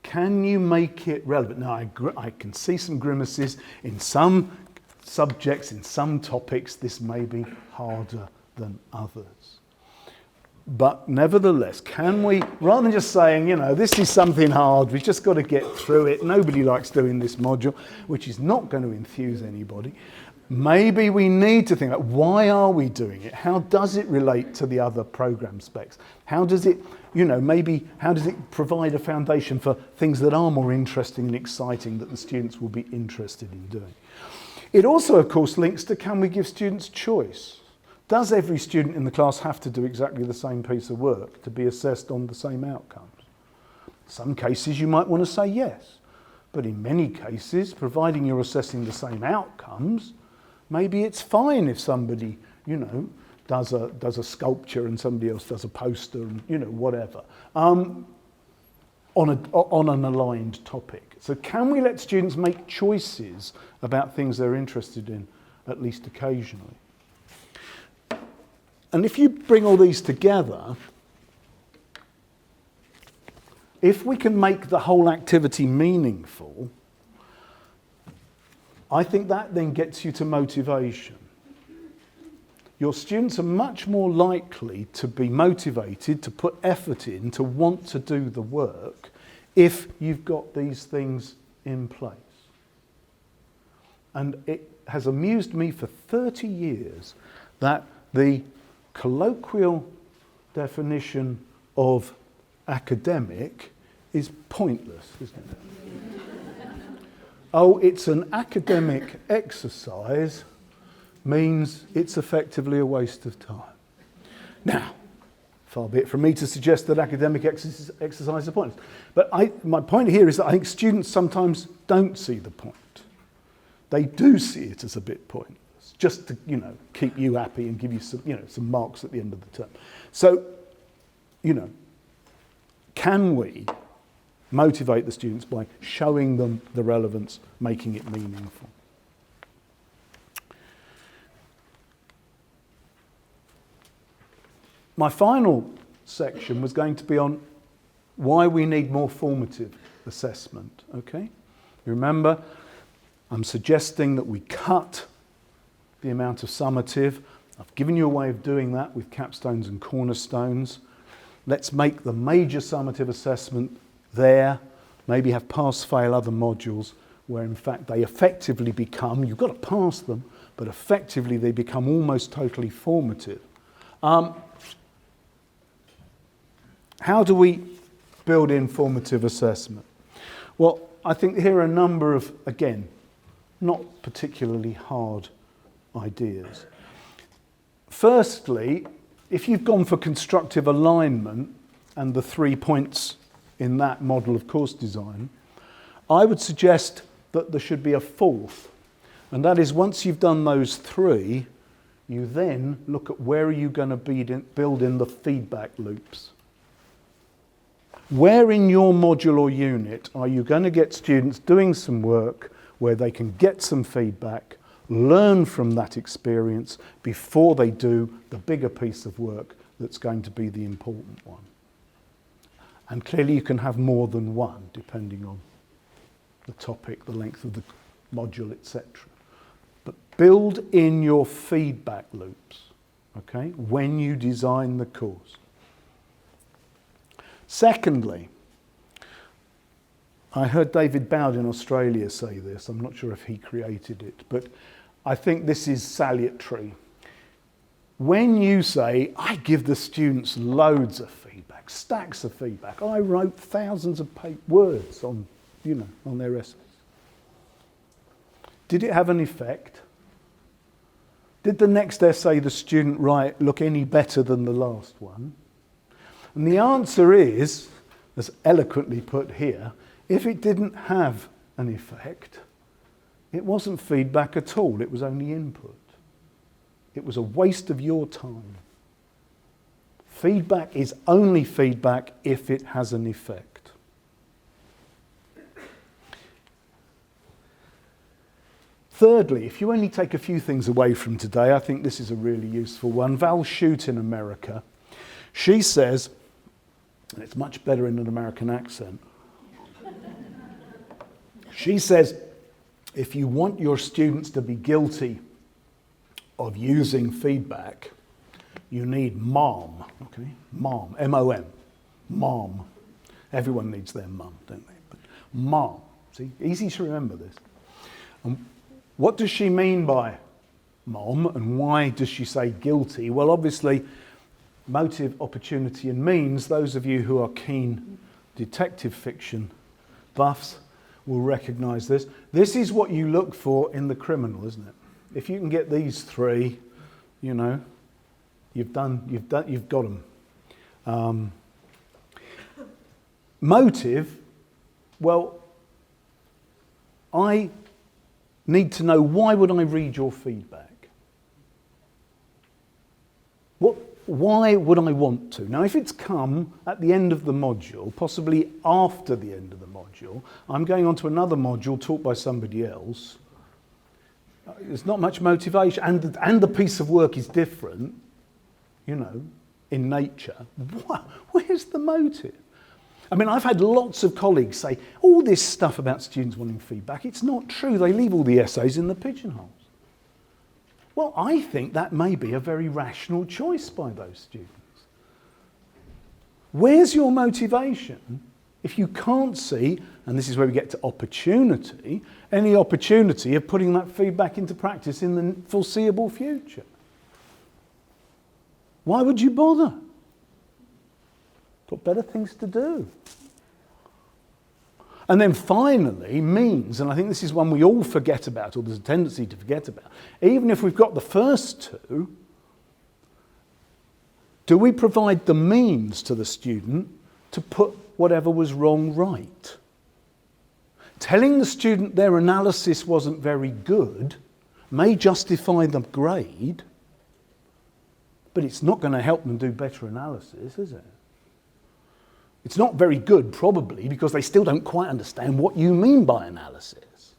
Can you make it relevant? Now, I can see some grimaces. In some subjects, in some topics, this may be harder than others. But nevertheless, can we, rather than just saying, this is something hard, we've just got to get through it, nobody likes doing this module, which is not going to enthuse anybody, maybe we need to think about why are we doing it? How does it relate to the other program specs? How does it, how does it provide a foundation for things that are more interesting and exciting that the students will be interested in doing? It also, of course, links to, can we give students choice? Does every student in the class have to do exactly the same piece of work to be assessed on the same outcomes? Some cases you might want to say yes, but in many cases, providing you're assessing the same outcomes, maybe it's fine if somebody, does a sculpture and somebody else does a poster and, whatever, on an aligned topic. So can we let students make choices about things they're interested in, at least occasionally? And if you bring all these together, if we can make the whole activity meaningful, I think that then gets you to motivation. Your students are much more likely to be motivated, to put effort in, to want to do the work if you've got these things in place. And it has amused me for 30 years that the colloquial definition of academic is pointless, isn't it? Oh, it's an academic exercise means it's effectively a waste of time. Now, far be it from me to suggest that academic exercises are pointless. But my point here is that I think students sometimes don't see the point. They do see it as a bit pointless, just to, keep you happy and give you some, some marks at the end of the term. So, can we motivate the students by showing them the relevance, making it meaningful? My final section was going to be on why we need more formative assessment, okay? You remember, I'm suggesting that we cut the amount of summative. I've given you a way of doing that with capstones and cornerstones. Let's make the major summative assessment there, maybe have pass-fail other modules where in fact they effectively become, you've got to pass them, but effectively they become almost totally formative. How do we build in formative assessment? Well, I think here are a number of, again, not particularly hard ideas. Firstly, if you've gone for constructive alignment and the 3 points in that model of course design, I would suggest that there should be a fourth. And that is, once you've done those 3, you then look at where are you going to build in the feedback loops. Where in your module or unit are you going to get students doing some work where they can get some feedback, learn from that experience before they do the bigger piece of work that's going to be the important one. And clearly you can have more than one depending on the topic, the length of the module, etc. But build in your feedback loops, okay, when you design the course. Secondly, I heard David Bowd in Australia say this. I'm not sure if he created it, but I think this is salutary. When you say, I give the students loads of feedback, stacks of feedback, I wrote thousands of words on, on their essays. Did it have an effect? Did the next essay the student write look any better than the last one? And the answer is, as eloquently put here, if it didn't have an effect, it wasn't feedback at all, it was only input. It was a waste of your time. Feedback is only feedback if it has an effect. Thirdly, if you only take a few things away from today, I think this is a really useful one. Val Shute in America, she says, and it's much better in an American accent, she says, if you want your students to be guilty of using feedback, you need MOM, okay? MOM, M-O-M, MOM. Everyone needs their mum, don't they? But MOM, see, easy to remember this. And what does she mean by MOM, and why does she say guilty? Well, obviously, motive, opportunity, and means, those of you who are keen detective fiction buffs will recognise this. This is what you look for in the criminal, isn't it? If you can get these three, you've got them. Motive, well, I need to know, why would I read your feedback? Why would I want to? Now, if it's come at the end of the module, possibly after the end of the module, I'm going on to another module taught by somebody else. There's not much motivation, and the piece of work is different, in nature. Where's the motive? I mean, I've had lots of colleagues say, all this stuff about students wanting feedback, it's not true. They leave all the essays in the pigeonholes. Well, I think that may be a very rational choice by those students. Where's your motivation if you can't see, and this is where we get to opportunity, any opportunity of putting that feedback into practice in the foreseeable future? Why would you bother? Got better things to do. And then finally, means, and I think this is one we all forget about, or there's a tendency to forget about. Even if we've got the first two, do we provide the means to the student to put whatever was wrong right? Telling the student their analysis wasn't very good may justify the grade, but it's not going to help them do better analysis, is it? It's not very good, probably, because they still don't quite understand what you mean by analysis.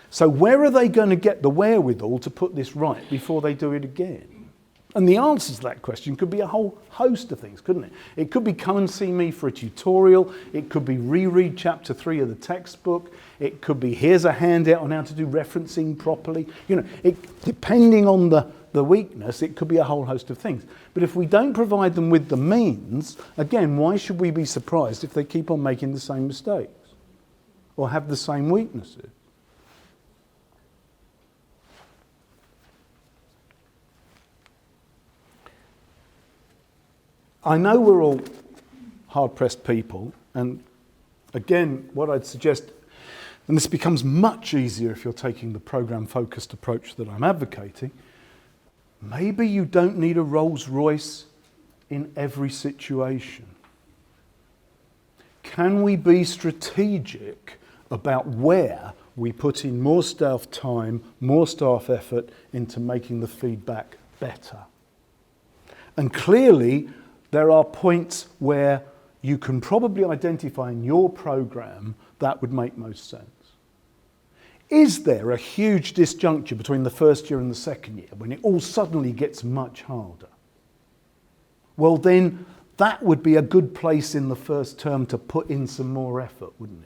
So where are they going to get the wherewithal to put this right before they do it again? And the answer to that question could be a whole host of things, couldn't it? It could be come and see me for a tutorial. It could be reread chapter 3 of the textbook. It could be here's a handout on how to do referencing properly. Depending on the weakness, it could be a whole host of things. But if we don't provide them with the means, again, why should we be surprised if they keep on making the same mistakes or have the same weaknesses? I know we're all hard-pressed people, and again, what I'd suggest, and this becomes much easier if you're taking the program-focused approach that I'm advocating, maybe you don't need a Rolls-Royce in every situation. Can we be strategic about where we put in more staff time, more staff effort into making the feedback better. And clearly, there are points where you can probably identify in your program that would make most sense. Is there a huge disjuncture between the first year and the second year when it all suddenly gets much harder? Well, then that would be a good place in the first term to put in some more effort, wouldn't it?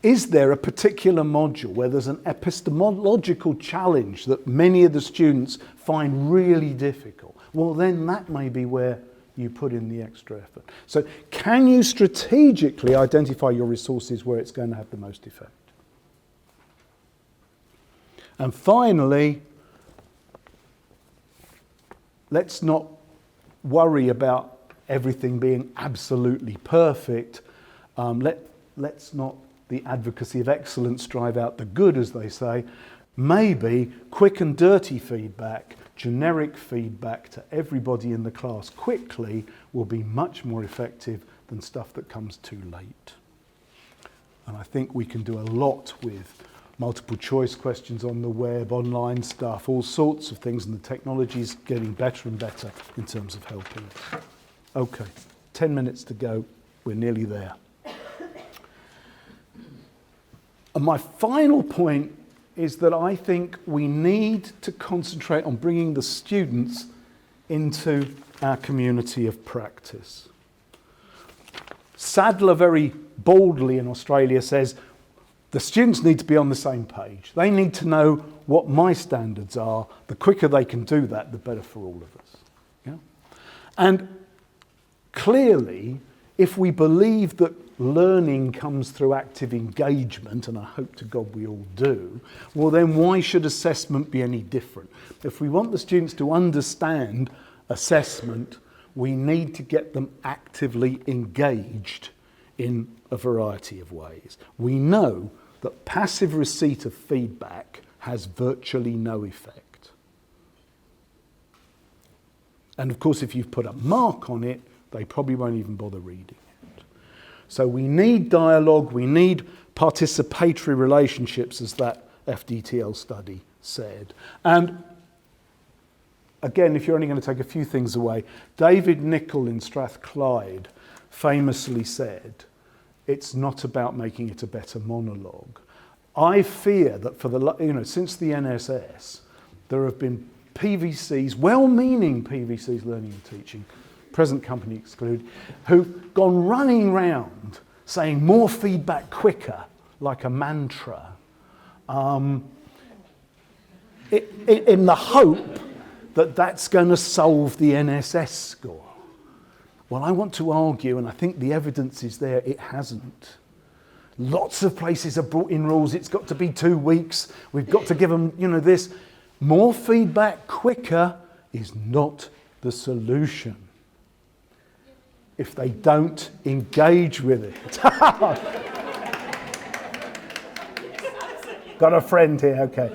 Is there a particular module where there's an epistemological challenge that many of the students find really difficult? Well, then that may be where you put in the extra effort. So can you strategically identify your resources where it's going to have the most effect? And finally, let's not worry about everything being absolutely perfect. Let's not the advocacy of excellence drive out the good, as they say. Maybe quick and dirty feedback, generic feedback to everybody in the class quickly will be much more effective than stuff that comes too late. And I think we can do a lot with multiple choice questions on the web, online stuff, all sorts of things, and the technology's getting better and better in terms of helping us. Okay, 10 minutes to go. We're nearly there. And my final point is that I think we need to concentrate on bringing the students into our community of practice. Sadler very boldly in Australia says, the students need to be on the same page. They need to know what my standards are. The quicker they can do that, the better for all of us. Yeah? And clearly, if we believe that learning comes through active engagement, and I hope to God we all do, well then why should assessment be any different? If we want the students to understand assessment, we need to get them actively engaged in a variety of ways. We know that passive receipt of feedback has virtually no effect. And of course, if you've put a mark on it, they probably won't even bother reading it. So we need dialogue, we need participatory relationships, as that FDTL study said. And again, if you're only going to take a few things away, David Nicol in Strathclyde famously said, it's not about making it a better monologue. I fear that since the NSS, there have been PVCs, well-meaning PVCs, learning and teaching, present company excluded, who've gone running round saying more feedback quicker, like a mantra, in the hope that that's going to solve the NSS score. Well, I want to argue, and I think the evidence is there, it hasn't. Lots of places have brought in rules, it's got to be 2 weeks, we've got to give them, this. More feedback quicker is not the solution if they don't engage with it. Got a friend here, okay.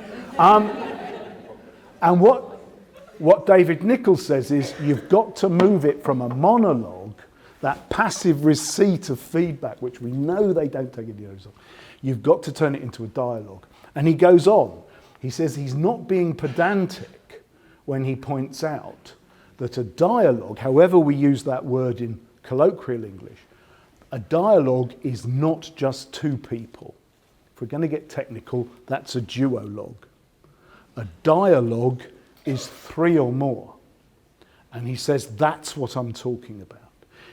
And what David Nicol says is you've got to move it from a monologue, that passive receipt of feedback, which we know they don't take any notice of. You've got to turn it into a dialogue. And he goes on. He says he's not being pedantic when he points out that a dialogue, however we use that word in colloquial English, a dialogue is not just two people. If we're going to get technical, that's a duologue. A dialogue is 3 or more. And he says that's what I'm talking about.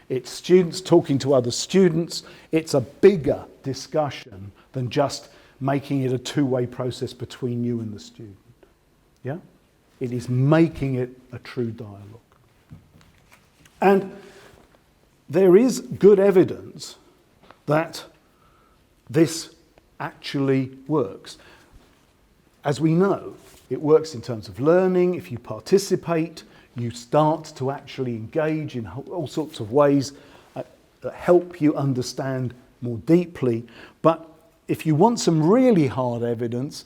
It's students talking to other students. It's a bigger discussion than just making it a two-way process between you and the student. Yeah? It is making it a true dialogue. And there is good evidence that this actually works. As we know, it works in terms of learning. If you participate, you start to actually engage in all sorts of ways that help you understand more deeply. But if you want some really hard evidence,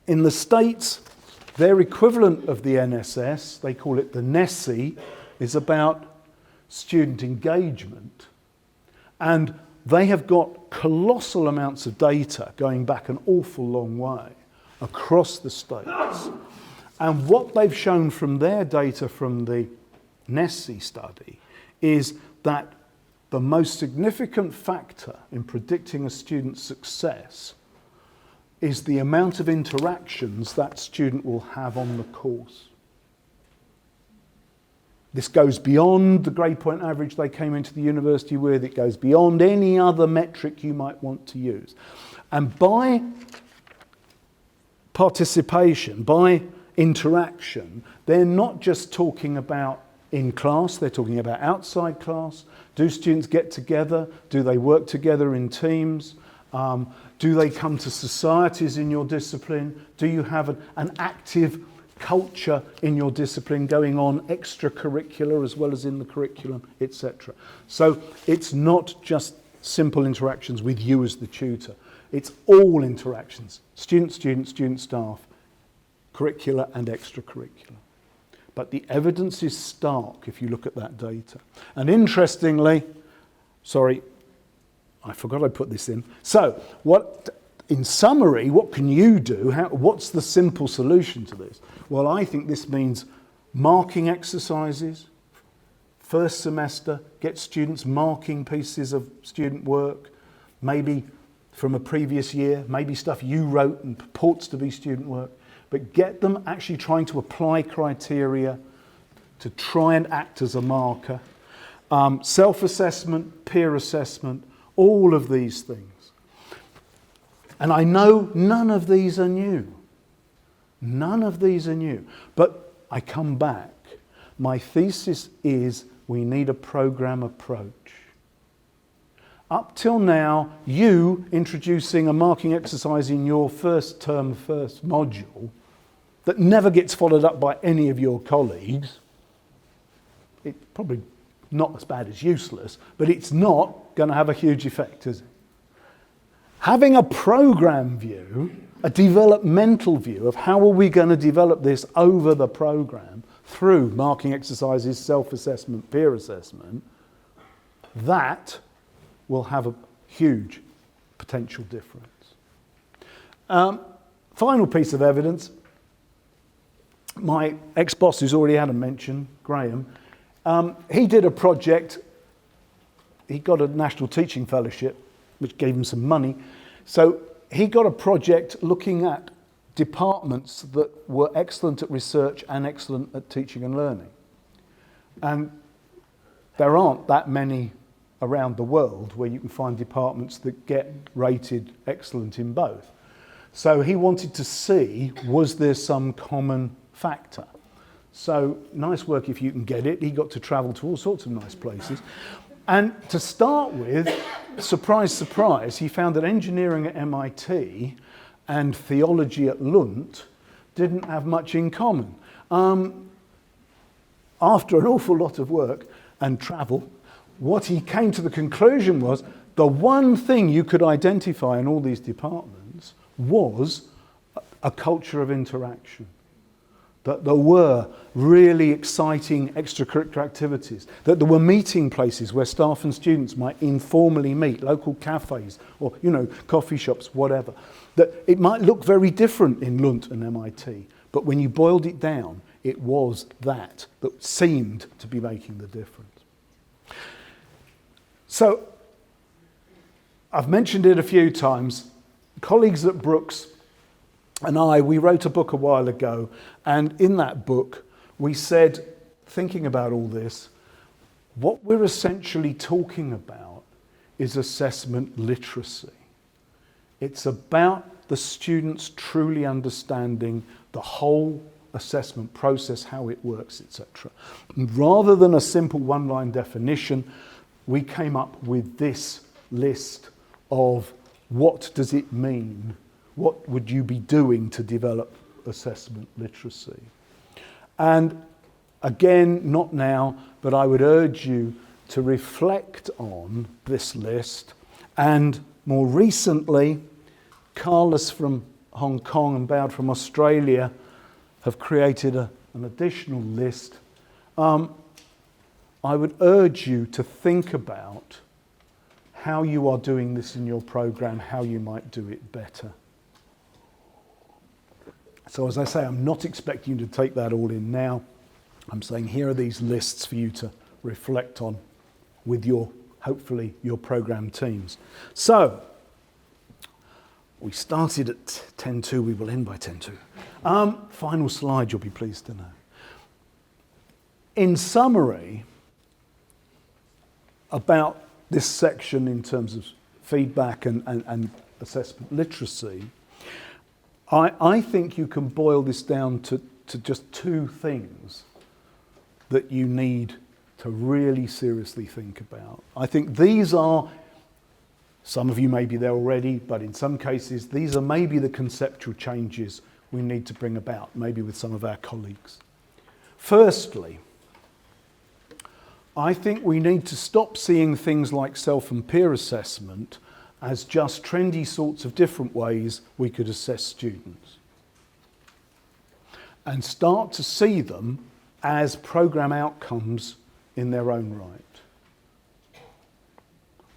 in the States, their equivalent of the NSS, they call it the NESI, is about student engagement. And they have got colossal amounts of data going back an awful long way across the states. And what they've shown from their data from the NESSE study is that the most significant factor in predicting a student's success is the amount of interactions that student will have on the course. This goes beyond the grade point average they came into the university with. It goes beyond any other metric you might want to use. And by participation, by interaction, they're not just talking about in class, they're talking about outside class. Do students get together? Do they work together in teams? Do they come to societies in your discipline? Do you have an active culture in your discipline going on, extracurricular as well as in the curriculum, etc.? So it's not just simple interactions with you as the tutor. It's all interactions, student, student, student, staff, curricular and extracurricular. But the evidence is stark if you look at that data. And interestingly, sorry, I forgot I put this in. So, in summary, what can you do? What's the simple solution to this? Well, I think this means marking exercises. First semester, get students marking pieces of student work, maybe from a previous year, maybe stuff you wrote and purports to be student work. But get them actually trying to apply criteria to try and act as a marker. Self-assessment, peer assessment, all of these things. And I know none of these are new. None of these are new. But I come back. My thesis is we need a program approach. Up till now, you introducing a marking exercise in your first term, first module, that never gets followed up by any of your colleagues, it's probably not as bad as useless, but it's not going to have a huge effect, is it? Having a program view, a developmental view of how are we going to develop this over the program through marking exercises, self-assessment, peer assessment, that will have a huge potential difference. Final piece of evidence, my ex-boss who's already had a mention, Graham, he did a project, he got a National Teaching Fellowship, which gave him some money. So he got a project looking at departments that were excellent at research and excellent at teaching and learning. And there aren't that many around the world where you can find departments that get rated excellent in both. So he wanted to see, was there some common factor? So nice work if you can get it. He got to travel to all sorts of nice places. And to start with, surprise, surprise, he found that engineering at MIT and theology at Lund didn't have much in common. After an awful lot of work and travel, what he came to the conclusion was the one thing you could identify in all these departments was a culture of interaction. That there were really exciting extracurricular activities, that there were meeting places where staff and students might informally meet, local cafes or, coffee shops, whatever. That it might look very different in Lund and MIT, but when you boiled it down, it was that seemed to be making the difference. So, I've mentioned it a few times. Colleagues at Brooks and we wrote a book a while ago, and in that book we said, thinking about all this, what we're essentially talking about is assessment literacy. It's about the students truly understanding the whole assessment process, how it works, etc. Rather than a simple one-line definition, we came up with this list of what does it mean. What would you be doing to develop assessment literacy? And again, not now, but I would urge you to reflect on this list. And more recently, Carlos from Hong Kong and Boud from Australia have created an additional list. I would urge you to think about how you are doing this in your program, how you might do it better. So as I say, I'm not expecting you to take that all in now. I'm saying here are these lists for you to reflect on with your, hopefully, your program teams. So, we started at 10:02, we will end by 10:02. Final slide, you'll be pleased to know. In summary, about this section in terms of feedback and assessment literacy, I think you can boil this down to just two things that you need to really seriously think about. I think these are, some of you may be there already, but in some cases, these are maybe the conceptual changes we need to bring about, maybe with some of our colleagues. Firstly, I think we need to stop seeing things like self and peer assessment as just trendy sorts of different ways we could assess students, and start to see them as program outcomes in their own right.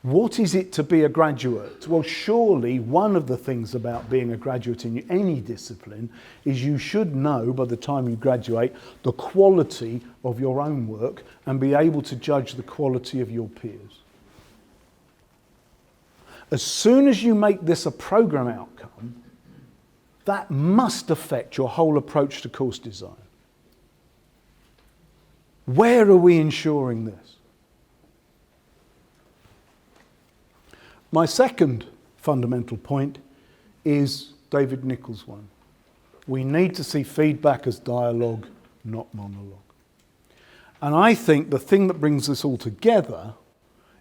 What is it to be a graduate? Well, surely one of the things about being a graduate in any discipline is you should know by the time you graduate the quality of your own work and be able to judge the quality of your peers. As soon as you make this a program outcome, that must affect your whole approach to course design. Where are we ensuring this? My second fundamental point is David Nichols' one. We need to see feedback as dialogue, not monologue. And I think the thing that brings this all together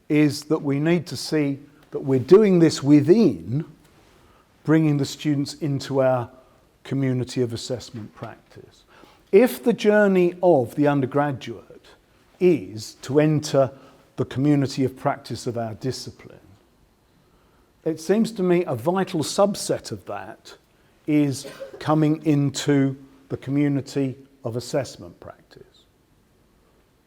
is that we need to see that we're doing this within bringing the students into our community of assessment practice. If the journey of the undergraduate is to enter the community of practice of our discipline, it seems to me a vital subset of that is coming into the community of assessment practice.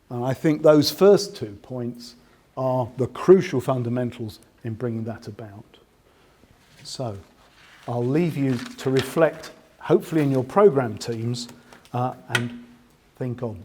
And I think those first 2 points are the crucial fundamentals in bringing that about. So I'll leave you to reflect, hopefully in your program teams, and think on.